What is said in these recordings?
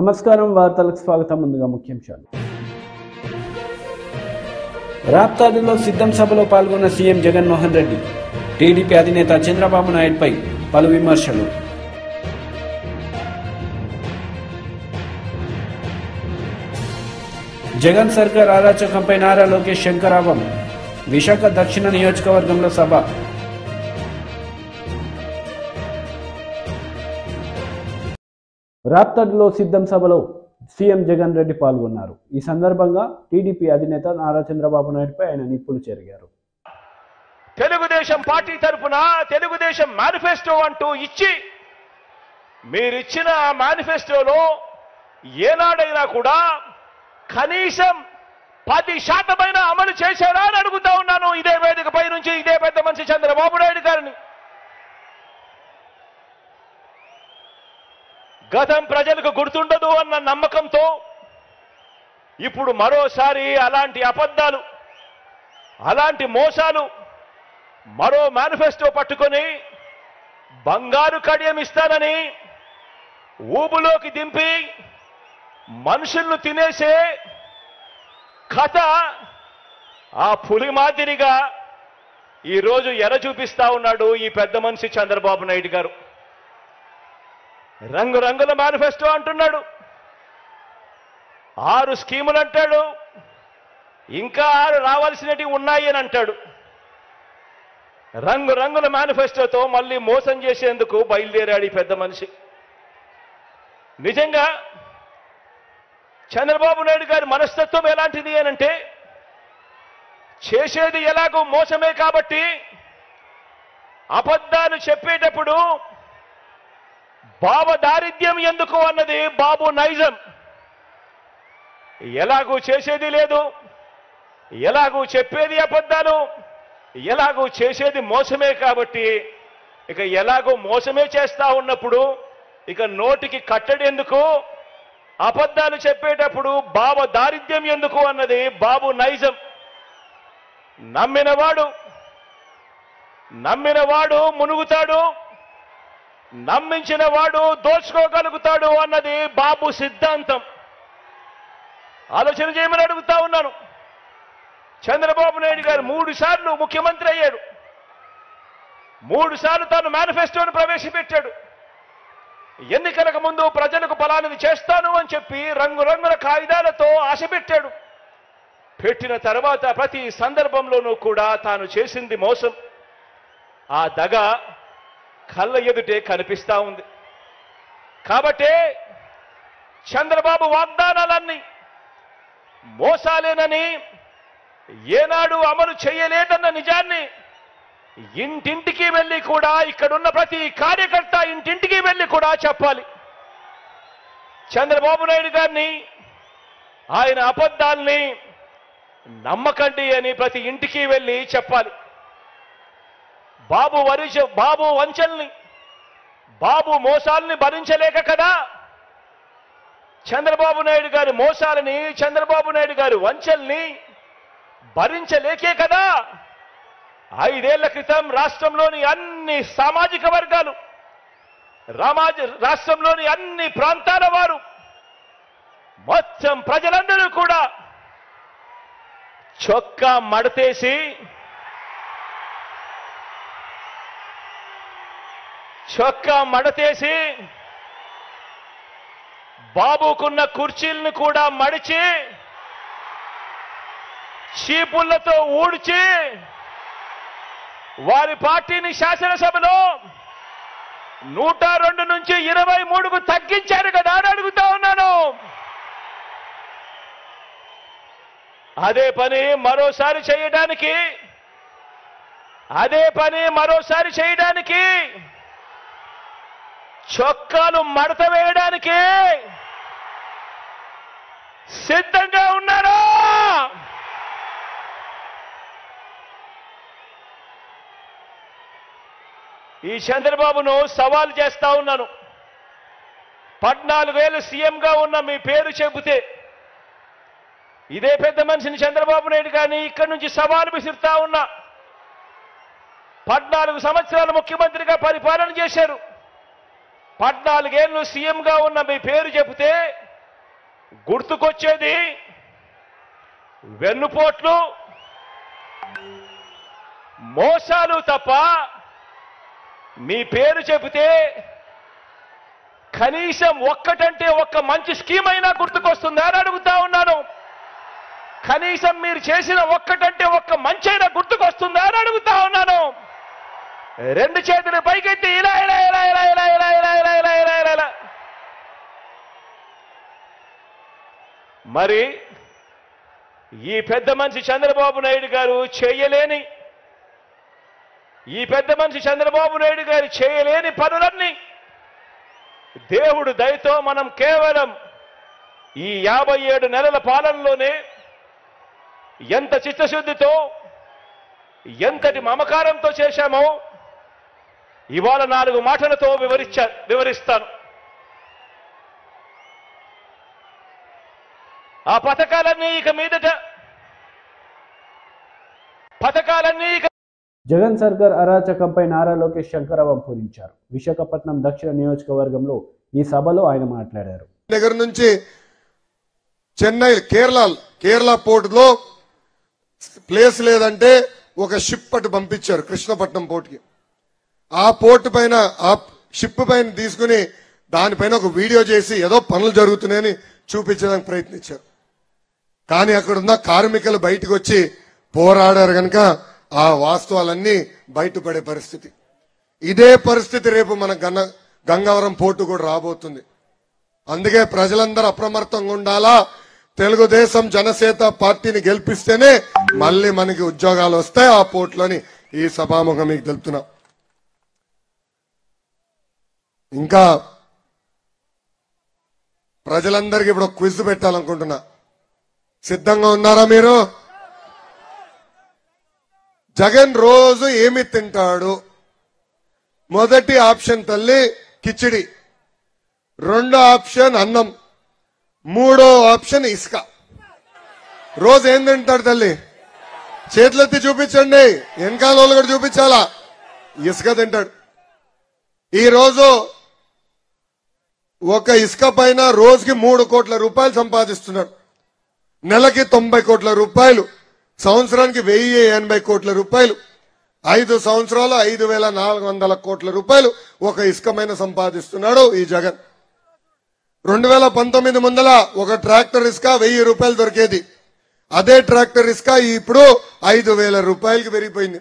నమస్కారం వార్తలకు స్వాగతం. ముందుగా ముఖ్యాంశాలు. రాప్తాడులో సిద్ధం సభలో పాల్గొన్న సీఎం జగన్మోహన్ రెడ్డి. టీడీపీ అధినేత చంద్రబాబు నాయుడుపై పలు విమర్శలు. జగన్ సర్కార్ అరాచకంపై నారా లోకేష్ శంకరావం. విశాఖ దక్షిణ నియోజకవర్గంలో సభ. రాప్తాడులో సిద్ధం సభలో సీఎం జగన్ రెడ్డి పాల్గొన్నారు. ఈ సందర్భంగా టీడీపీ అధినేత నారా చంద్రబాబు నాయుడుపై ఆయన నిప్పులు చెరిగారు. తెలుగుదేశం పార్టీ తరఫున తెలుగుదేశం మేనిఫెస్టో అంటూ ఇచ్చి మీరిచ్చిన మేనిఫెస్టోలో ఏనాడైనా కూడా కనీసం 10% అమలు చేశారా అని అడుగుతా ఉన్నాను. ఇదే వేదికపై నుంచి ఇదే పెద్ద మనిషి చంద్రబాబు నాయుడు గారిని. గతం ప్రజలకు గుర్తుండదు అన్న నమ్మకంతో ఇప్పుడు మరోసారి అలాంటి అబద్ధాలు, అలాంటి మోసాలు, మరో మేనిఫెస్టో పట్టుకొని బంగారు కడియం ఇస్తానని ఊబులోకి దింపి మనుషులను తినేసే కథ ఆ పులి మాదిరిగా ఈరోజు ఎర చూపిస్తా ఉన్నాడు ఈ పెద్ద మనిషి చంద్రబాబు నాయుడు గారు. రంగురంగుల మేనిఫెస్టో అంటున్నాడు, 6 స్కీములు అంటాడు, ఇంకా 6 రావాల్సినవి ఉన్నాయి అని అంటాడు. రంగురంగుల మేనిఫెస్టోతో మళ్ళీ మోసం చేసేందుకు బయలుదేరాడు ఈ పెద్ద మనిషి. నిజంగా చంద్రబాబు నాయుడు గారి మనస్తత్వం ఎలాంటిది అనంటే, చేసేది ఎలాగో మోసమే కాబట్టి అబద్ధాలు చెప్పేటప్పుడు బాబు దారిద్ర్యం ఎందుకు అన్నది బాబు నైజం. ఎలాగూ చేసేది లేదు, ఎలాగూ చెప్పేది అబద్ధాలు, ఎలాగూ చేసేది మోసమే కాబట్టి ఇక ఎలాగో మోసమే చేస్తా ఉన్నప్పుడు ఇక నోటికి కట్టడి ఎందుకు, అబద్ధాలు చెప్పేటప్పుడు బాబు దారిద్ర్యం ఎందుకు అన్నది బాబు నైజం. నమ్మినవాడు మునుగుతాడు, నమ్మించిన వాడు దోచుకోగలుగుతాడు అన్నది బాబు సిద్ధాంతం. ఆలోచన చేయమని అడుగుతా ఉన్నాను. చంద్రబాబు నాయుడు గారు 3 సార్లు ముఖ్యమంత్రి అయ్యాడు. 3 సార్లు తాను మేనిఫెస్టోను ప్రవేశపెట్టాడు. ఎన్నికలకు ముందు ప్రజలకు ఫలానిది చేస్తాను అని చెప్పి రంగురంగుల కాగితాలతో ఆశ పెట్టాడు. పెట్టిన తర్వాత ప్రతి సందర్భంలోనూ కూడా తాను చేసింది మోసం. ఆ దగ కళ్ళ ఎదుటే కనిపిస్తా ఉంది. కాబట్టే చంద్రబాబు వాగ్దానాలన్నీ మోసాలేనని, ఏనాడు అమలు చేయలేదన్న నిజాన్ని ఇంటింటికి వెళ్ళి కూడా, ఇక్కడున్న ప్రతి కార్యకర్త ఇంటింటికి వెళ్ళి కూడా చెప్పాలి. చంద్రబాబు నాయుడు గారిని, ఆయన అబద్ధాల్ని నమ్మకండి అని ప్రతి ఇంటికి వెళ్ళి చెప్పాలి. బాబు వంచల్ని, బాబు మోసాలని భరించలేక కదా, చంద్రబాబు నాయుడు గారి మోసాలని, చంద్రబాబు నాయుడు గారి వంచల్ని భరించలేకే కదా 5 ఏళ్ల క్రితం రాష్ట్రంలోని అన్ని సామాజిక వర్గాలు, రాష్ట్రంలోని అన్ని ప్రాంతాల వారు, మొత్తం ప్రజలందరూ కూడా చొక్కా మడతేసి బాబుకున్న కుర్చీలను కూడా మడిచి చీపుళ్లతో ఊడ్చి వారి పార్టీని శాసనసభలో 102 నుంచి 23కు తగ్గించారు కదా అని అడుగుతా ఉన్నాను. అదే పని మరోసారి చేయడానికి చొక్కాలు మడత వేయడానికి సిద్ధంగా ఉన్నారా? ఈ చంద్రబాబును సవాల్ చేస్తా ఉన్నాను. 14 ఏళ్ళు సీఎంగా ఉన్న మీ పేరు చెబితే ఇదే పెద్ద మనిషిని చంద్రబాబు నాయుడు గారిని ఇక్కడి నుంచి సవాలు విసురుతా ఉన్నా. 14 సంవత్సరాలు ముఖ్యమంత్రిగా పరిపాలన చేశారు. 14 ఏళ్ళు సీఎంగా ఉన్న మీ పేరు చెబితే గుర్తుకొచ్చేది వెన్నుపోట్లు, మోసాలు తప్ప మీ పేరు చెబితే కనీసం ఒక్కటంటే ఒక్క మంచి స్కీమ్ అయినా గుర్తుకొస్తుందా అని అడుగుతా ఉన్నాను. కనీసం మీరు చేసిన ఒక్కటంటే ఒక్క మంచైనా గుర్తుకొస్తుందా అని అడుగుతా ఉన్నాను. రెండు చేతులు పైకెత్తి ఇలా ఇలా ఇలా ఇలా ఇలా ఇలా ఇలా ఇలా ఇలా ఇలా ఇలా ఇలా. మరి ఈ పెద్ద మనిషి చంద్రబాబు నాయుడు గారు చేయలేని, ఈ పెద్ద మనిషి చంద్రబాబు నాయుడు గారు చేయలేని పనులన్నీ దేవుడు దయతో మనం కేవలం ఈ 57 నెలల పాలనలోనే ఎంత చిత్తశుద్ధితో, ఎంతటి మమకారంతో చేశామో ఇవాళ 4 మాటలతో వివరిస్తాను. ఆ పథకాలన్నీ ఇక జగన్ సర్కార్ అరాచకంపై నారా లోకేష్ శంకరావం పూరించారు. విశాఖపట్నం దక్షిణ నియోజకవర్గంలో ఈ సభలో ఆయన మాట్లాడారు. నగర్ నుంచి చెన్నై కేరళ పోర్టులో ప్లేస్ లేదంటే ఒక షిప్ అటు పంపించారు కృష్ణపట్నం పోర్టుకి. ఆ పోర్టు పైన, ఆ షిప్ పైన తీసుకుని దానిపైన ఒక వీడియో చేసి ఏదో పనులు జరుగుతున్నాయని చూపించడానికి ప్రయత్నించారు. కానీ అక్కడున్న కార్మికులు బయటకు వచ్చి పోరాడారు కనుక ఆ వాస్తవాలన్నీ బయటపడే పరిస్థితి. ఇదే పరిస్థితి రేపు మన గంగవరం పోర్టు కూడా రాబోతుంది. అందుకే ప్రజలందరూ అప్రమత్తంగా ఉండాలా. తెలుగుదేశం జనసేన పార్టీని గెలిపిస్తేనే మళ్ళీ మనకి ఉద్యోగాలు వస్తాయి ఆ పోర్టులోని ఈ సభాముఖం మీకు తెలుపుతున్నాం. ఇంకా ప్రజలందరికీ ఇప్పుడు క్విజ్ పెట్టాలనుకుంటున్నా. సిద్ధంగా ఉన్నారా మీరు? జగన్ రోజు ఏమి తింటాడు? మొదటి ఆప్షన్ తల్లి కిచిడి, రెండో ఆప్షన్ అన్నం, మూడో ఆప్షన్ ఇసుక. రోజు ఏం తింటాడు తల్లి? చేతులెత్తి చూపించండి, వెనకాల వాళ్ళు కూడా చూపించాలా. ఇసుక తింటాడు. ఈ రోజు ఒక ఇసుక పైన రోజుకి 3 కోట్ల రూపాయలు సంపాదిస్తున్నాడు. నెలకి 90 కోట్ల రూపాయలు, సంవత్సరానికి 1080 కోట్ల రూపాయలు, 5 సంవత్సరాలు 5400 కోట్ల రూపాయలు ఒక ఇసుకమైన సంపాదిస్తున్నాడు ఈ జగన్. 2019 ముందల ఒక ట్రాక్టర్ ఇసుక 1000 రూపాయలు దొరికేది. అదే ట్రాక్టర్ ఇసుక ఇప్పుడు 5000 రూపాయలకి పెరిగిపోయింది.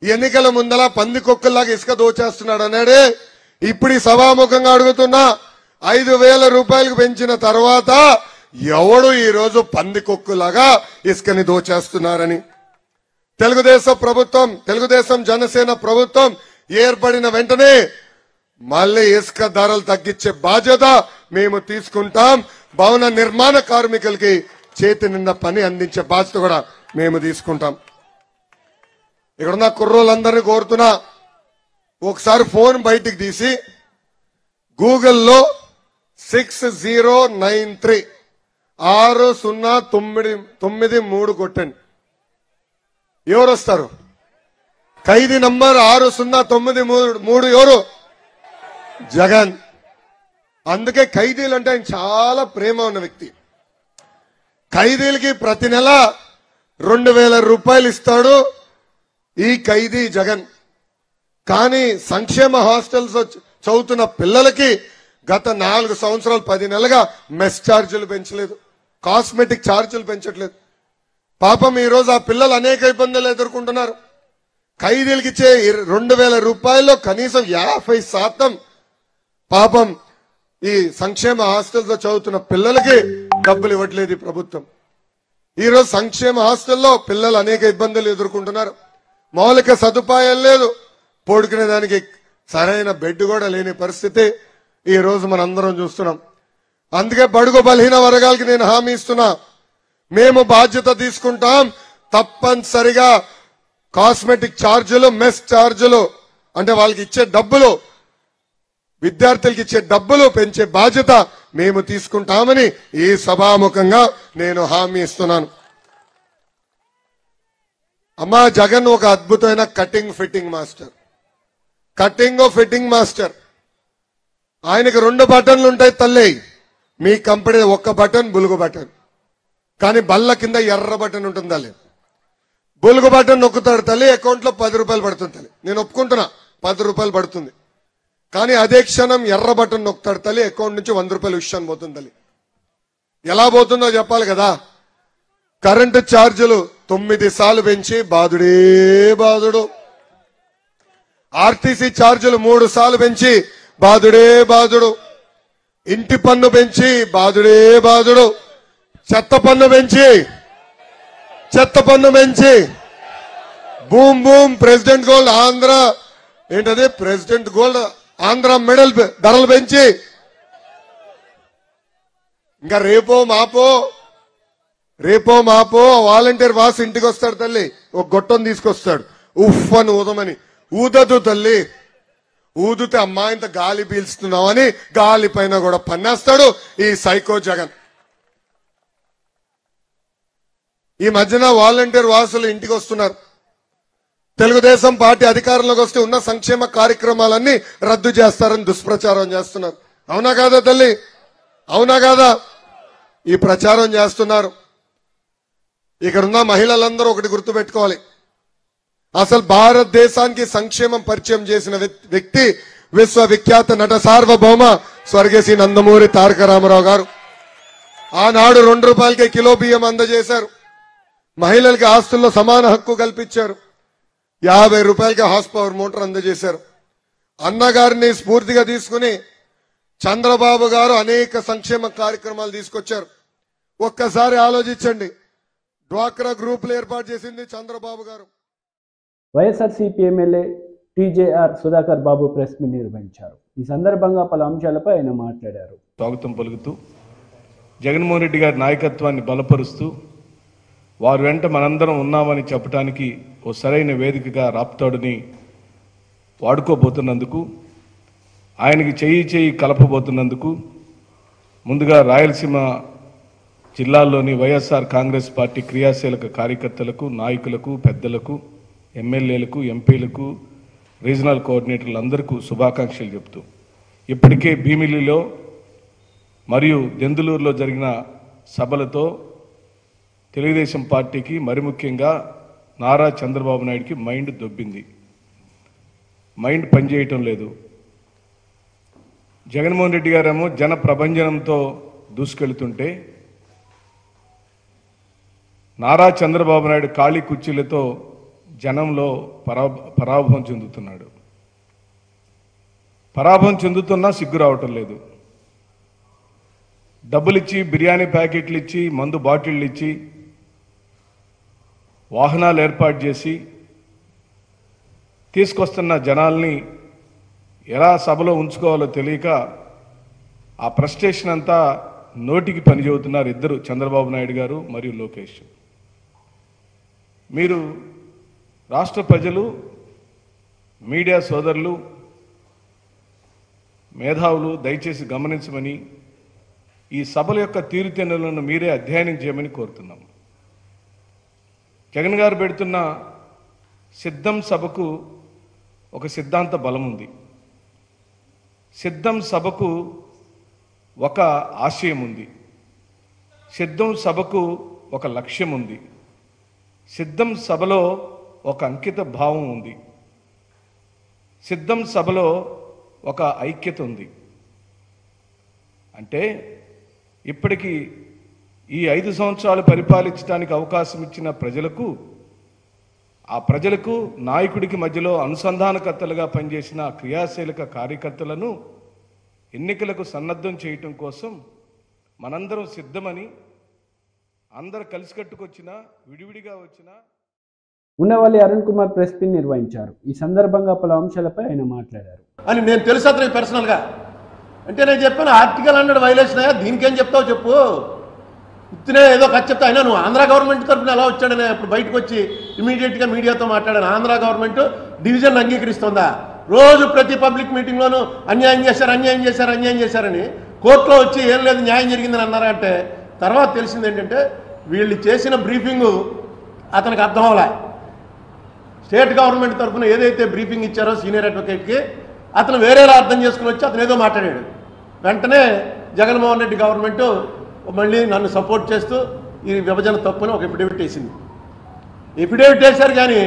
ఎన్నికల ముందల పందికొక్కుల్లాగా ఇసుక దోచేస్తున్నాడు అన్నాడే. ఇప్పుడు ఈ సభాముఖంగా అడుగుతున్నా, 5000 రూపాయలకు పెంచిన తర్వాత ఎవడు ఈ రోజు పందికొక్కులాగా ఇసుకని దోచేస్తున్నారని. తెలుగుదేశం ప్రభుత్వం, తెలుగుదేశం జనసేన ప్రభుత్వం ఏర్పడిన వెంటనే మళ్ళీ ఇసుక ధరలు తగ్గించే బాధ్యత మేము తీసుకుంటాం. భవన నిర్మాణ కార్మికులకి చేతి నిండా పని అందించే బాధ్యత కూడా మేము తీసుకుంటాం. ఇక్కడున్న కుర్రోళ్ళందరినీ కోరుతున్నా, ఒకసారి ఫోన్ బయటికి తీసి గూగుల్లో 6093 6093 కొట్టండి. ఎవరు వస్తారు? ఖైదీ నంబర్ 6093 ఎవరు? జగన్. అందుకే ఖైదీలు అంటే ఆయన చాలా ప్రేమ ఉన్న వ్యక్తి. ఖైదీలకి ప్రతి నెల 2000 రూపాయలు ఇస్తాడు ఈ ఖైదీ జగన్. కానీ సంక్షేమ హాస్టల్స్ చదువుతున్న పిల్లలకి గత 4 సంవత్సరాలు 10 నెలలుగా మెస్ ఛార్జీలు పెంచలేదు, కాస్మెటిక్ ఛార్జీలు పెంచట్లేదు. పాపం ఈ రోజు ఆ పిల్లలు అనేక ఇబ్బందులు ఎదుర్కొంటున్నారు. ఖైదీలకి ఇచ్చే 2000 రూపాయల్లో కనీసం 50% పాపం ఈ సంక్షేమ హాస్టల్స్ లో చదువుతున్న పిల్లలకి డబ్బులు ఇవ్వట్లేదు ఈ ప్రభుత్వం. ఈ రోజు సంక్షేమ హాస్టల్లో పిల్లలు అనేక ఇబ్బందులు ఎదుర్కొంటున్నారు. మౌలిక సదుపాయాలు లేదు, పడుకునే దానికి సరైన బెడ్ కూడా లేని పరిస్థితి ఈ రోజు మనందరం చూస్తున్నాం. అందుకే బడుగు బలహీన వర్గాలకి నేను హామీ ఇస్తున్నా, మేము బాధ్యత తీసుకుంటాం. తప్పనిసరిగా కాస్మెటిక్ ఛార్జీలు, మెస్ ఛార్జీలు అంటే వాళ్ళకి ఇచ్చే డబ్బులు, విద్యార్థులకి ఇచ్చే డబ్బులు పెంచే బాధ్యత మేము తీసుకుంటామని ఈ సభాముఖంగా నేను హామీ ఇస్తున్నాను. అమ్మా, జగన్ ఒక అద్భుతమైన cutting fitting master, cutting fitting master. ఆయనకి 2 బటన్లు ఉంటాయి తల్లి. మీ కంపెనీ ఒక్క బటన్ బులుగు బటన్, కానీ బల్ల కింద ఎర్ర బటన్ ఉంటుంది తల్లి. బులుగు బటన్ నొక్కుతాడు తల్లి, అకౌంట్లో 10 రూపాయలు పడుతుంది తల్లి. నేను ఒప్పుకుంటున్నా 10 రూపాయలు పడుతుంది, కానీ అదే క్షణం ఎర్ర బటన్ నొక్కుతాడు తల్లి, అకౌంట్ నుంచి 100 రూపాయలు విషయం పోతుంది తల్లి. ఎలా పోతుందో చెప్పాలి కదా. కరెంటు ఛార్జీలు 9 సార్లు పెంచి బాదుడే బాదుడు. ఆర్టీసీ ఛార్జీలు 3 సార్లు పెంచి బాదుడే బాదుడు. ఇంటి పన్ను పెంచి బాదుడే బాదుడు. చెత్త పన్ను పెంచి boom boom president gold Andhra ఏంటది ప్రెసిడెంట్ గోల్డ్ ఆంధ్ర మెడల్ ధరలు పెంచి, ఇంకా రేపో మాపో వాలంటీర్ వాసు ఇంటికి వస్తాడు తల్లి, ఒక గొట్టం తీసుకొస్తాడు, ఉఫ్ అని ఊదమని. ఊదదు తల్లి, ఊదితే అమ్మా ఇంత గాలి పీల్చుతున్నావని గాలి పైన కూడా పన్నేస్తాడు ఈ సైకో జగన్. ఈ మధ్యన వాలంటీర్ వాసులు ఇంటికి వస్తున్నారు. తెలుగుదేశం పార్టీ అధికారంలోకి వస్తే ఉన్న సంక్షేమ కార్యక్రమాలన్నీ రద్దు చేస్తారని దుష్ప్రచారం చేస్తున్నారు. అవునా కాదా తల్లి? అవునా కాదా? ఈ ప్రచారం చేస్తున్నారు. ఇక్కడున్న మహిళలందరూ ఒకటి గుర్తుపెట్టుకోవాలి, అసలు భారతదేశానికి సంక్షేమం పరిచయం చేసిన వ్యక్తి విశ్వవిఖ్యాత నట సార్వభౌమ స్వర్గీయ నందమూరి తారక రామారావు గారు. ఆనాడు 2 రూపాయలకే కిలో బియ్యం అందజేశారు. మహిళలకి ఆస్తుల్లో సమాన హక్కు కల్పించారు. 50 రూపాయలకి హార్స్ పవర్ మోటార్ అందజేశారు. అన్నగారిని స్ఫూర్తిగా తీసుకుని చంద్రబాబు గారు అనేక సంక్షేమ కార్యక్రమాలు తీసుకొచ్చారు. ఒక్కసారి ఆలోచించండి, డ్వాక్రా గ్రూపులు ఏర్పాటు చేసింది చంద్రబాబు గారు. వైఎస్ఆర్సీపీ ఎమ్మెల్యే టీజేఆర్ సుధాకర్ బాబు ప్రెస్ మీట్ నిర్వహించారు. ఈ సందర్భంగా పలు అంశాలపై ఆయన మాట్లాడారు. స్వాగతం పలుకుతూ జగన్మోహన్ రెడ్డి గారి నాయకత్వాన్ని బలపరుస్తూ వారి వెంట మనందరం ఉన్నామని చెప్పడానికి ఓ సరైన వేదికగా రాప్తాడుని వాడుకోబోతున్నందుకు, ఆయనకి చేయి కలపబోతున్నందుకు ముందుగా రాయలసీమ జిల్లాల్లోని వైఎస్ఆర్ కాంగ్రెస్ పార్టీ క్రియాశీలక కార్యకర్తలకు, నాయకులకు, పెద్దలకు, ఎమ్మెల్యేలకు, ఎంపీలకు, రీజనల్ కోఆర్డినేటర్లు అందరికీ శుభాకాంక్షలు చెప్తూ, ఇప్పటికే భీమిలిలో మరియు దెందులూరులో జరిగిన సభలతో తెలుగుదేశం పార్టీకి, మరి ముఖ్యంగా నారా చంద్రబాబు నాయుడికి మైండ్ దొబ్బింది. మైండ్ పనిచేయటం లేదు. జగన్మోహన్ రెడ్డి గారేమో జన ప్రభంజనంతో దూసుకెళ్తుంటే, నారా చంద్రబాబు నాయుడు ఖాళీ కుర్చీలతో జనంలో పరాభవం చెందుతున్నాడు. పరాభవం చెందుతున్నా సిగ్గు రావటం లేదు. డబ్బులిచ్చి, బిర్యానీ ప్యాకెట్లు ఇచ్చి, మందు బాటిళ్ళు ఇచ్చి, వాహనాలు ఏర్పాటు చేసి తీసుకొస్తున్న జనాల్ని ఎలా సభలో ఉంచుకోవాలో తెలియక ఆ ఫ్రస్ట్రేషన్ అంతా నోటికి పని చెబుతున్నారు ఇద్దరు, చంద్రబాబు నాయుడు గారు మరియు లోకేష్. మీరు రాష్ట్ర ప్రజలు, మీడియా సోదరులు, మేధావులు దయచేసి గమనించమని, ఈ సభల యొక్క తీరుతెన్నులను మీరే అధ్యయనం చేయమని కోరుతున్నాం. జగన్ గారు పెడుతున్న సిద్ధం సభకు ఒక సిద్ధాంత బలం ఉంది. సిద్ధం సభకు ఒక ఆశయం ఉంది. సిద్ధం సభకు ఒక లక్ష్యం ఉంది. సిద్ధం సభలో ఒక అంకిత భావం ఉంది. సిద్ధం సభలో ఒక ఐక్యత ఉంది. అంటే ఇప్పటికీ ఈ 5 సంవత్సరాలు పరిపాలించడానికి అవకాశం ఇచ్చిన ప్రజలకు, ఆ ప్రజలకు నాయకుడికి మధ్యలో అనుసంధానకర్తలుగా పనిచేసిన క్రియాశీలక కార్యకర్తలను ఎన్నికలకు సన్నద్ధం చేయటం కోసం మనందరం సిద్ధమని, అందరూ కలిసికట్టుకొచ్చినా విడివిడిగా వచ్చినా. ఉండవల్లి అరుణ్ కుమార్ ప్రెస్ మీట్ నిర్వహించారు. ఈ సందర్భంగా పలు అంశాలపై ఆయన మాట్లాడారు. అని నేను తెలుసు అతనికి పర్సనల్గా. అంటే నేను చెప్పాను, ఆర్టికల్ 100 వైలేషన్ అయ్యా, దీనికేం చెప్తావు చెప్పు. ఇతనే ఏదో ఖర్చు చెప్తా. అయినా నువ్వు ఆంధ్ర గవర్నమెంట్ తరఫున ఎలా వచ్చాడని అప్పుడు బయటకు వచ్చి ఇమీడియట్గా మీడియాతో మాట్లాడాను. ఆంధ్ర గవర్నమెంట్ డివిజన్ అంగీకరిస్తుందా? రోజు ప్రతి పబ్లిక్ మీటింగ్లోనూ అన్యాయం చేశారని కోర్టులో వచ్చి ఏం లేదు న్యాయం జరిగిందని అన్నారంటే, తర్వాత తెలిసింది ఏంటంటే వీళ్ళు చేసిన బ్రీఫింగు అతనికి అర్థం అవలే. స్టేట్ గవర్నమెంట్ తరఫున ఏదైతే బ్రీఫింగ్ ఇచ్చారో సీనియర్ అడ్వకేట్కి, అతను వేరేలా అర్థం చేసుకుని వచ్చి అతను ఏదో మాట్లాడాడు. వెంటనే జగన్మోహన్ రెడ్డి గవర్నమెంట్ మళ్ళీ నన్ను సపోర్ట్ చేస్తూ ఈ విభజన తప్పుని ఒక ఎఫిడేవిట్ వేసింది. ఎఫిడేవిట్ వేశారు కానీ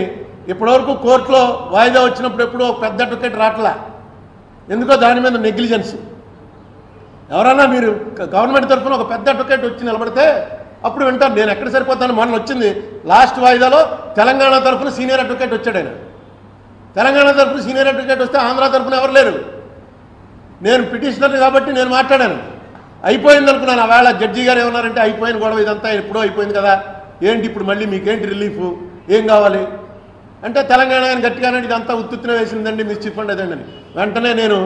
ఇప్పటివరకు కోర్టులో వాయిదా వచ్చినప్పుడు ఎప్పుడూ ఒక పెద్ద అడ్వకేట్ రావట్లా. ఎందుకో దాని మీద నెగ్లిజెన్స్. ఎవరన్నా మీరు గవర్నమెంట్ తరఫున ఒక పెద్ద అడ్వకేట్ వచ్చి నిలబడితే అప్పుడు వింటారు. నేను ఎక్కడ సరిపోతాను. మొన్న వచ్చింది లాస్ట్ వాయిదాలో తెలంగాణ తరఫున సీనియర్ అడ్వకేట్ వచ్చాడు. ఆయన తెలంగాణ తరఫున సీనియర్ అడ్వకేట్ వస్తే ఆంధ్ర తరఫున ఎవరు లేరు. నేను పిటిషనర్ కాబట్టి నేను మాట్లాడాను. అయిపోయింది అనుకున్నాను. ఆ వేళ జడ్జి గారు ఏమన్నారంటే అయిపోయిన గొడవ ఇదంతా ఎప్పుడో అయిపోయింది కదా, ఏంటి ఇప్పుడు మళ్ళీ మీకేంటి రిలీఫ్, ఏం కావాలి అంటే తెలంగాణ గట్టిగానే ఇదంతా ఉత్తుత్తున వేసిందండి, మీరు చెప్పండి అదండి అని. వెంటనే నేను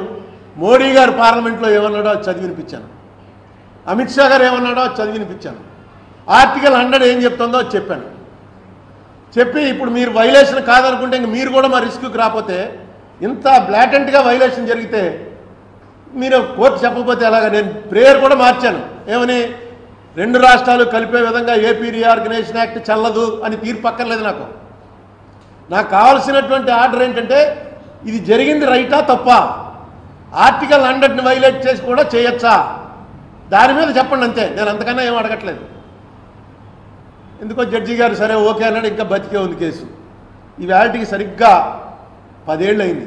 మోడీ గారు పార్లమెంట్లో ఏమన్నాడో అది చదివి వినిపించాను. అమిత్ షా గారు ఏమన్నాడో అది చదివి వినిపించాను. ఆర్టికల్ 100 ఏం చెప్తుందో అది చెప్పాను. చెప్పి ఇప్పుడు మీరు వైలేషన్ కాదనుకుంటే ఇంక మీరు కూడా మా రిస్క్కి రాకపోతే, ఇంత బ్లాటెంట్గా వైలేషన్ జరిగితే మీరు కోర్టు చెప్పకపోతే ఎలాగా. నేను ప్రేయర్ కూడా మార్చాను. ఏమని 2 రాష్ట్రాలు కలిపే విధంగా ఏపీ రీఆర్గనైజేషన్ యాక్ట్ చెల్లదు అని తీర్పు అక్కర్లేదు. నాకు కావాల్సినటువంటి ఆర్డర్ ఏంటంటే ఇది జరిగింది రైటా తప్పా, ఆర్టికల్ 100ని వైలేట్ చేసి కూడా చేయొచ్చా, దాని మీద చెప్పండి అంతే. నేను అంతకన్నా ఏం అడగట్లేదు. ఎందుకో జడ్జి గారు సరే ఓకే అన్నాడు. ఇంకా బతికే ఉంది కేసు. ఈ వేళటికి సరిగ్గా 10 ఏళ్ళు అయింది.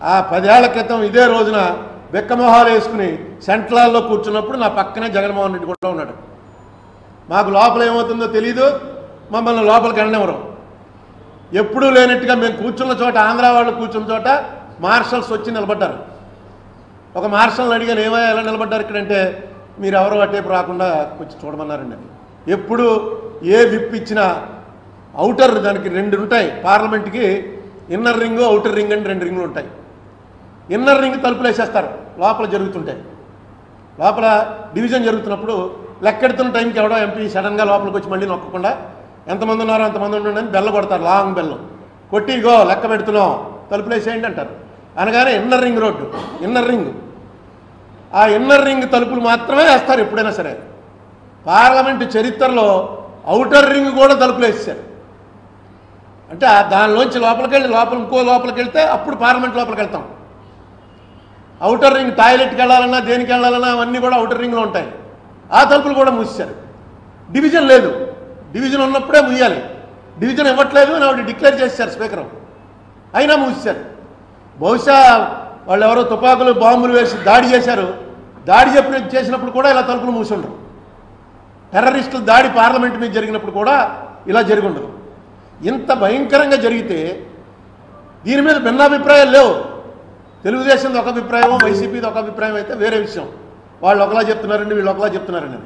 ఆ 10 ఏళ్ల క్రితం ఇదే రోజున బెక్కమొహాలు వేసుకుని సెంట్రల్లో కూర్చున్నప్పుడు నా పక్కనే జగన్మోహన్ రెడ్డి కూడా ఉన్నాడు. మాకు లోపల ఏమవుతుందో తెలీదు, మమ్మల్ని లోపలికి వెళ్ళనివ్వరు. ఎప్పుడూ లేనట్టుగా మేము కూర్చున్న చోట, ఆంధ్ర వాళ్ళు కూర్చున్న చోట మార్షల్స్ వచ్చి నిలబడ్డారు. ఒక మార్షల్ని అడిగాను, ఏమయ్యా ఎలా నిలబడ్డారు ఇక్కడంటే, మీరు ఎవరో అటేపు రాకుండా వచ్చి చూడమన్నారండి. ఎప్పుడు ఏ విప్ ఇచ్చినా అవుటర్ దానికి 2 ఉంటాయి. పార్లమెంట్కి ఇన్నర్ రింగు అవుటర్ రింగ్ అని 2 రింగులు ఉంటాయి. ఇన్నర్ రింగ్ తలుపులు వేసేస్తారు లోపల జరుగుతుంటాయి. లోపల డివిజన్ జరుగుతున్నప్పుడు లెక్కెడుతున్న టైంకి ఎవడో ఎంపీ సడన్గా లోపలికి వచ్చి మళ్ళీ నొక్కకుండా ఎంతమంది ఉన్నారో అంతమంది ఉండండి అని బెల్ల కొడతారు. లాంగ్ బెల్లం కొట్టి ఇగో లెక్క పెడుతున్నాం తలుపులు వేసేయండి అంటారు. అనగానే inner ring road, inner ring, ఆ ఇన్నర్ రింగ్ తలుపులు మాత్రమే వేస్తారు ఎప్పుడైనా సరే. పార్లమెంటు చరిత్రలో అవుటర్ రింగ్ కూడా తలుపులు వేసేసారు. అంటే దానిలోంచి లోపలికి వెళ్ళి ఇంకో లోపలికి వెళ్తే అప్పుడు పార్లమెంట్ లోపలికి వెళ్తాం. అవుటర్ రింగ్ టాయిలెట్కి వెళ్ళాలన్నా దేనికి వెళ్ళాలన్నా అవన్నీ కూడా అవుటర్ రింగ్లో ఉంటాయి. ఆ తలుపులు కూడా మూసేశారు. డివిజన్ లేదు, డివిజన్ ఉన్నప్పుడే మూయాలి. డివిజన్ ఇవ్వట్లేదు అని ఆవిడ డిక్లేర్ చేశారు స్పీకర్, అయినా మూసేశారు. బహుశా వాళ్ళు ఎవరో తుపాకులు బాంబులు వేసి దాడి చేశారు. దాడి చేసినప్పుడు కూడా ఇలా తలుపులు మూసి ఉండరు. టెర్రరిస్టుల దాడి పార్లమెంట్ మీద జరిగినప్పుడు కూడా ఇలా జరిగి ఉండదు. ఇంత భయంకరంగా జరిగితే దీని మీద భిన్నాభిప్రాయాలు లేవు. తెలుగుదేశంది ఒక అభిప్రాయం, వైసీపీది ఒక అభిప్రాయం అయితే వేరే విషయం. వాళ్ళు ఒకలా చెప్తున్నారండి, వీళ్ళు ఒకలా చెప్తున్నారండి.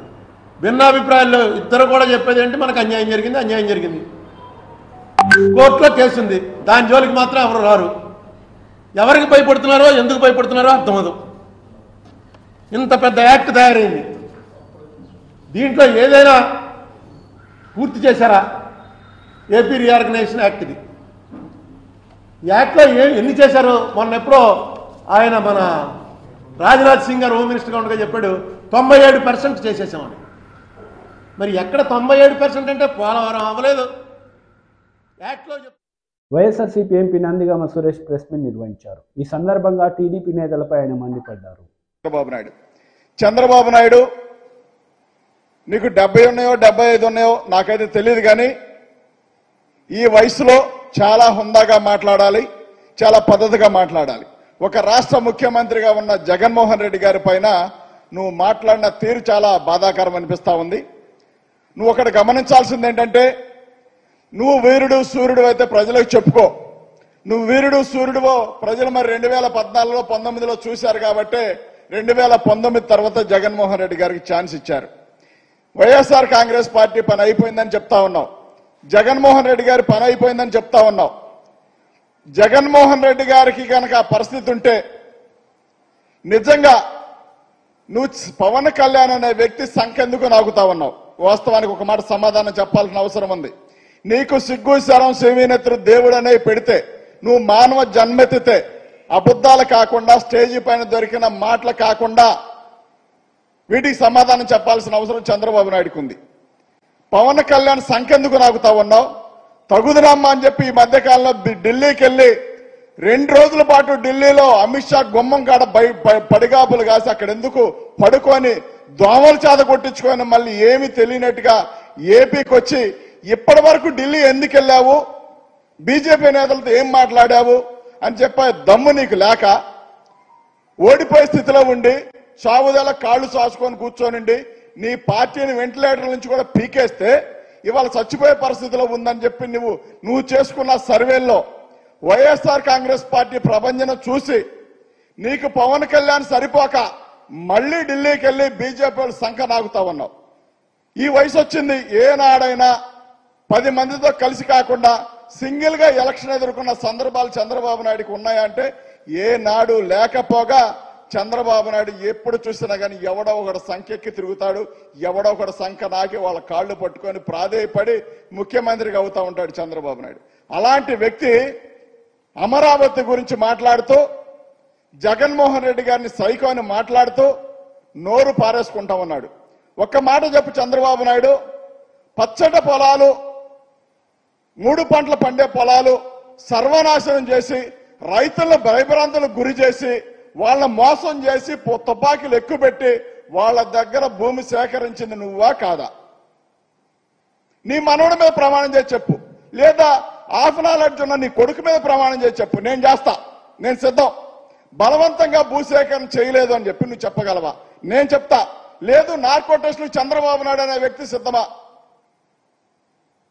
భిన్నాభిప్రాయాలు ఇద్దరు కూడా చెప్పేది ఏంటి, మనకు అన్యాయం జరిగింది. కోర్టులో కేసు ఉంది, దాని జోలికి మాత్రం ఎవరు రారు. ఎవరికి భయపడుతున్నారో ఎందుకు భయపడుతున్నారో అర్థమదు. ఇంత పెద్ద యాక్ట్ తయారైంది. దీంట్లో ఏదైనా పూర్తి చేశారా? ఏపీ రీఆర్గనైజేషన్ యాక్ట్ ఇది. యాక్ట్లో ఎన్ని చేశారు? మొన్న ఎప్పుడో ఆయన మన రాజ్నాథ్ సింగ్ గారు హోమ్ మినిస్టర్గా ఉండగా చెప్పాడు 97% చేసేసామని. మరి ఎక్కడ 97% అంటే పోలవరం అవ్వలేదు. యాక్ట్లో YSRCP MP Nandigama Suresh press meet నిర్వహించారు. ఈ సందర్భంగా టీడీపీ నేతలపై ఆయన మండిపడ్డారు. చంద్రబాబు నాయుడు నీకు 70 ఉన్నాయో 75 ఉన్నాయో నాకైతే తెలియదు, కానీ ఈ వయసులో చాలా హుందాగా మాట్లాడాలి, చాలా పద్ధతిగా మాట్లాడాలి. ఒక రాష్ట్ర ముఖ్యమంత్రిగా ఉన్న జగన్మోహన్ రెడ్డి గారి పైన నువ్వు మాట్లాడిన తీరు చాలా బాధాకరం అనిపిస్తా ఉంది. నువ్వు ఒకటి గమనించాల్సింది ఏంటంటే, నువ్వు వీరుడు సూర్యుడు అయితే ప్రజలకు చెప్పుకో. నువ్వు వీరుడు సూర్యుడువో ప్రజలు మరి 2014లో 19లో చూశారు కాబట్టి 2019 తర్వాత జగన్మోహన్ రెడ్డి గారికి ఛాన్స్ ఇచ్చారు. వైఎస్ఆర్ కాంగ్రెస్ పార్టీ పని అయిపోయిందని చెప్తా ఉన్నావు, జగన్మోహన్ రెడ్డి గారి పని అయిపోయిందని చెప్తా ఉన్నావు. జగన్మోహన్ రెడ్డి గారికి కనుక ఆ పరిస్థితి ఉంటే నిజంగా నువ్వు పవన్ కళ్యాణ్ అనే వ్యక్తి సంకెందుకు నాగుతా ఉన్నావు? వాస్తవానికి ఒక మాట సమాధానం చెప్పాల్సిన అవసరం ఉంది. నీకు సిగ్గు శరం శివీనెత్తురు దేవుడు అనే పెడితే, నువ్వు మానవ జన్మెత్తితే అబద్ధాలు కాకుండా స్టేజీ పైన దొరికిన మాటలు కాకుండా వీటికి సమాధానం చెప్పాల్సిన అవసరం చంద్రబాబు నాయుడుకు ఉంది. పవన్ కళ్యాణ్ సంకెందుకు నాగుతా ఉన్నావు? తగుదనమ్మా అని చెప్పి ఈ మధ్యకాలంలో ఢిల్లీకి వెళ్ళి 2 రోజుల పాటు ఢిల్లీలో అమిత్ షా గుమ్మం కాడ పడిగాపులు కాసి అక్కడ ఎందుకు పడుకొని దోమల చేత కొట్టించుకొని మళ్ళీ ఏమి తెలియనట్టుగా ఏపీకి వచ్చి ఇప్పటి వరకు ఢిల్లీ ఎందుకు వెళ్ళావు, బీజేపీ నేతలతో ఏం మాట్లాడావు అని చెప్పే దమ్ము నీకు లేక ఓడిపోయే స్థితిలో ఉండి సావుదల కాళ్ళు సాసుకొని కూర్చోనండి నీ పార్టీని వెంటిలేటర్ల నుంచి కూడా పీకేస్తే ఇవాళ చచ్చిపోయే పరిస్థితిలో ఉందని చెప్పి నువ్వు చేసుకున్న సర్వేల్లో వైఎస్ఆర్ కాంగ్రెస్ పార్టీ ప్రభంజనం చూసి నీకు పవన్ కళ్యాణ్ సరిపోక మళ్ళీ ఢిల్లీకి వెళ్ళి బీజేపీ వాళ్ళు సంఖ నాగుతా ఉన్నావు. ఈ వయసు వచ్చింది, ఏనాడైనా 10 మందితో కలిసి కాకుండా సింగిల్ గా ఎలక్షన్ ఎదుర్కొన్న సందర్భాలు చంద్రబాబు నాయుడుకి ఉన్నాయంటే ఏనాడు లేకపోగా చంద్రబాబు నాయుడు ఎప్పుడు చూసినా కానీ ఎవడో ఒకటి సంఖ్యకి తిరుగుతాడు, ఎవడో ఒకటి సంఖ్య నాకి వాళ్ళ కాళ్ళు పట్టుకొని ప్రాధేయపడి ముఖ్యమంత్రిగా అవుతా ఉంటాడు చంద్రబాబు నాయుడు. అలాంటి వ్యక్తి అమరావతి గురించి మాట్లాడుతూ జగన్మోహన్ రెడ్డి గారిని సైకో అని మాట్లాడుతూ నోరు పారేసుకుంటా ఉన్నాడు. ఒక్క మాట చెప్పు చంద్రబాబు నాయుడు, పచ్చట పొలాలు 3 పంటలు పండే పొలాలు సర్వనాశనం చేసి రైతులను భయభ్రాంతులకు గురి చేసి వాళ్ళ మోసం చేసి తుపాకీలు ఎక్కుపెట్టి వాళ్ళ దగ్గర భూమి సేకరించింది నువ్వా కాదా? నీ మనవడి మీద ప్రమాణం చేసి చెప్పు, లేదా ఆఫ్నాలెడ్జ్ ఉన్న నీ కొడుకు మీద ప్రమాణం చేసి చెప్పు, నేను చేస్తా, నేను సిద్ధం. బలవంతంగా భూసేకరణ చేయలేదు అని చెప్పి నువ్వు చెప్పగలవా? నేను చెప్తా. లేదు నార్కో టెస్టులు చంద్రబాబు నాయుడు అనే వ్యక్తి సిద్ధమా?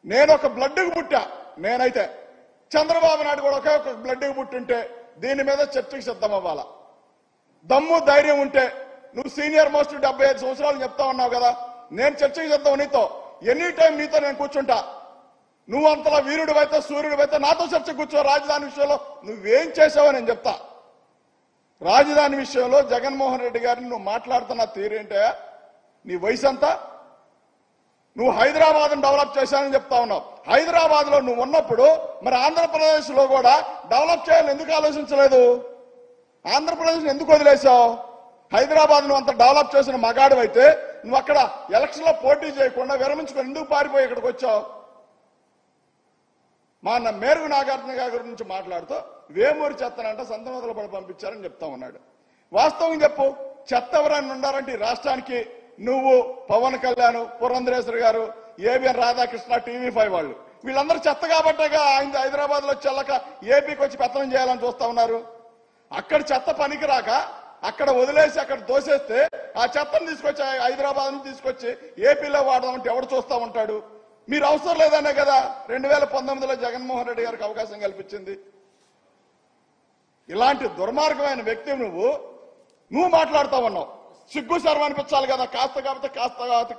నేను ఒక బ్లడ్కి పుట్టా, నేనైతే చంద్రబాబు నాయుడు కూడా ఒకే ఒక బ్లడ్కి పుట్టుంటే దీని మీద చర్చకు సిద్ధం అవ్వాలా. దమ్ము ధైర్యం ఉంటే నువ్వు సీనియర్ మోస్ట్ 75 సంవత్సరాలు చెప్తా ఉన్నావు కదా, నేను చర్చకు సిద్ధం నీతో, ఎనీ టైం నీతో నేను కూర్చుంటా. నువ్వు అంతలా వీరుడు అయితే సూర్యుడు అయితే నాతో చర్చ కూర్చో. రాజధాని విషయంలో నువ్వేం చేసావో నేను చెప్తా. రాజధాని విషయంలో జగన్మోహన్ రెడ్డి గారిని నువ్వు మాట్లాడుతున్న తీరేంటే, నీ వయసు అంతా నువ్వు హైదరాబాద్ డెవలప్ చేశానని చెప్తా ఉన్నావు. హైదరాబాద్ లో నువ్వు ఉన్నప్పుడు మరి ఆంధ్రప్రదేశ్ లో కూడా డెవలప్ చేయాలని ఎందుకు ఆలోచించలేదు? ఆంధ్రప్రదేశ్ ఎందుకు వదిలేశావు? హైదరాబాద్ నువ్వు అంత డెవలప్ చేసిన మగాడు అయితే నువ్వు అక్కడ ఎలక్షన్ లో పోటీ చేయకుండా విరమించుకొని ఎందుకు పారిపోయి ఇక్కడికి వచ్చావు? మా మేరుగు నాగార్జున గారి గురించి మాట్లాడుతూ వేమూరి చెత్తనంట సంతమతలు పడి పంపించారని చెప్తా ఉన్నాడు. వాస్తవం చెప్పు, చెత్త ఎవరైనా ఉండాలంటే ఈ రాష్ట్రానికి నువ్వు, పవన్ కళ్యాణ్, పురంధరేశ్వరి గారు, ఏబిఎన్ రాధాకృష్ణ, TV5 వాళ్ళు, వీళ్ళందరూ చెత్త కాబట్టేగా ఆయన హైదరాబాద్ లో చెల్లక ఏపీకి వచ్చి పెత్తనం చేయాలని చూస్తా ఉన్నారు. అక్కడ చెత్త పనికి రాక అక్కడ వదిలేసి అక్కడ దోసేస్తే ఆ చెత్తను తీసుకొచ్చి హైదరాబాద్ నుంచి తీసుకొచ్చి ఏపీలో వాడదామంటే ఎవడు చూస్తా ఉంటాడు? మీరు అవసరం లేదనే కదా 2019లో జగన్మోహన్ రెడ్డి గారికి అవకాశం కల్పించింది. ఇలాంటి దుర్మార్గమైన వ్యక్తి నువ్వు మాట్లాడుతా ఉన్నావు. సిగ్గు శర్మ అనిపించాలి కదా, కాస్త కాబట్టి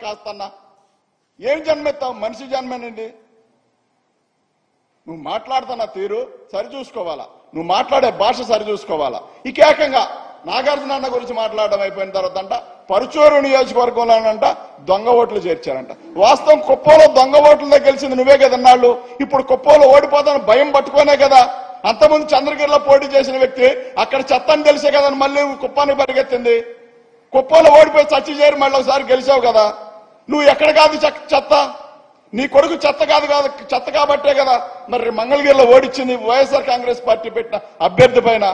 కాస్త అన్నా. ఏం జన్మెత్తావు? మనిషి జన్మనండి. నువ్వు మాట్లాడుతున్న తీరు సరిచూసుకోవాలా, నువ్వు మాట్లాడే భాష సరిచూసుకోవాలా. ఇక ఏకంగా నాగార్జున అన్న గురించి మాట్లాడడం అయిపోయిన తర్వాత అంట పరుచూరు నియోజకవర్గంలోనంట దొంగ ఓట్లు చేర్చారంట. వాస్తవం కుప్పంలో దొంగ ఓట్లతో గెలిచింది నువ్వే కదన్నాళ్ళు. ఇప్పుడు కుప్పంలో ఓడిపోతాను భయం పట్టుకోనే కదా అంతకుముందు చంద్రగిరిలో పోటీ చేసిన వ్యక్తి అక్కడ చెత్తని తెలిసే కదా మళ్ళీ కుప్పానికి పరిగెత్తింది. కుప్పంలో ఓడిపోయి చచ్చి చేరి మళ్ళీ ఒకసారి గెలిచావు కదా. నువ్వు ఎక్కడ కాదు చెత్త, నీ కొడుకు చెత్త కాబట్టే కదా మరి మంగళగిరిలో ఓడిచ్చింది వైఎస్ఆర్ కాంగ్రెస్ పార్టీ పెట్టిన అభ్యర్థి పైన.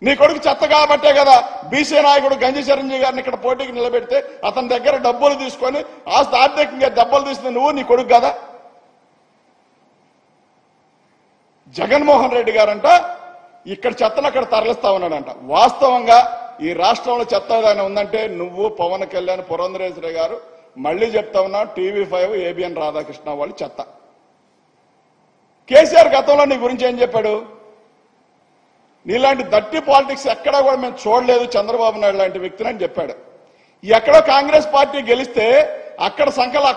నీ కొడుకు చెత్త కాబట్టే కదా బీసీ నాయకుడు గంజి చిరంజీవి గారిని ఇక్కడ పోటీకి నిలబెడితే అతని దగ్గర డబ్బులు తీసుకొని ఆర్థికంగా దెబ్బలు తీసిన నువ్వు, నీ కొడుకు కదా. జగన్మోహన్ రెడ్డి గారంట ఇక్కడ చెత్తను అక్కడ తరలిస్తా ఉన్నాడంట. వాస్తవంగా ఈ రాష్ట్రంలో చెత్త ఏదైనా ఉందంటే నువ్వు, పవన్ కళ్యాణ్, పురంధరేశ్వరి గారు, మళ్ళీ చెప్తా ఉన్నా TV5, ఏబిఎన్ రాధాకృష్ణ వాళ్ళు చెత్త. కేసీఆర్ గతంలో నీ గురించి ఏం చెప్పాడు? నీలాంటి దట్టి పాలిటిక్స్ ఎక్కడా కూడా మేము చూడలేదు చంద్రబాబు నాయుడు లాంటి వ్యక్తిని అని చెప్పాడు. ఎక్కడో కాంగ్రెస్ పార్టీ గెలిస్తే అక్కడ సంఖ్యలు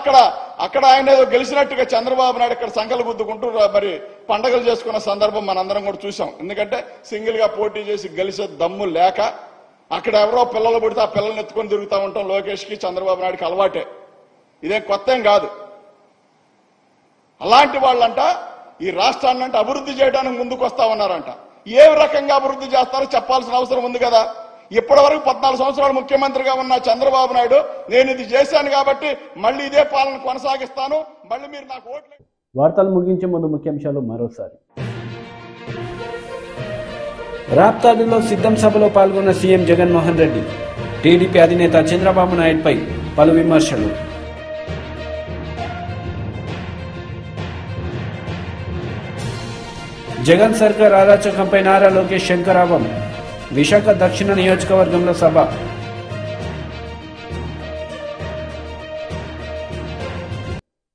అక్కడ ఆయన ఏదో గెలిచినట్టుగా చంద్రబాబు నాయుడు ఇక్కడ సంఖ్యలు గుద్దుకుంటూ మరి పండగలు చేసుకున్న సందర్భం మనందరం కూడా చూసాం. ఎందుకంటే సింగిల్ గా పోటీ చేసి గెలిచే దమ్ము లేక అక్కడ ఎవరో పిల్లలు పుడితే ఆ పిల్లల్ని ఎత్తుకొని తిరుగుతూ ఉంటాం. లోకేష్ కి చంద్రబాబు నాయుడుకి అలవాటే, ఇదేం కొత్త ఏం కాదు. అలాంటి వాళ్ళంట ఈ రాష్ట్రాన్ని అంటే అభివృద్ధి చేయడానికి ముందుకు వస్తా ఉన్నారంట. ఏ రకంగా అభివృద్ధి చేస్తారో చెప్పాల్సిన అవసరం ఉంది కదా. ఇప్పటి వరకు 14 సంవత్సరాలు ముఖ్యమంత్రిగా ఉన్న చంద్రబాబు నాయుడు నేను ఇది చేశాను కాబట్టి మళ్ళీ ఇదే పాలన కొనసాగిస్తాను, మళ్ళీ మీరు నాకు ఓట్లు. వార్తలు ముగించే ముందు ముఖ్యాంశాలు మరోసారి. రాప్తాడులో సిద్ధం సభలో పాల్గొన్న సీఎం జగన్మోహన్ రెడ్డి. టీడీపీ అధినేత చంద్రబాబు నాయుడుపై పలు విమర్శలు. జగన్ సర్కార్ అరాచకంపై నారా లోకేష్ శంకరాభం. విశాఖ దక్షిణ నియోజకవర్గంలో సభ.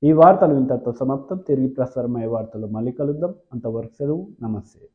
ఈ వార్తలు ఇంతటితో సమాప్తం. తిరిగి ప్రసారమయ్యే వార్తలు మళ్ళీ కలుద్దాం. అంతవరకు సెలవు. నమస్తే.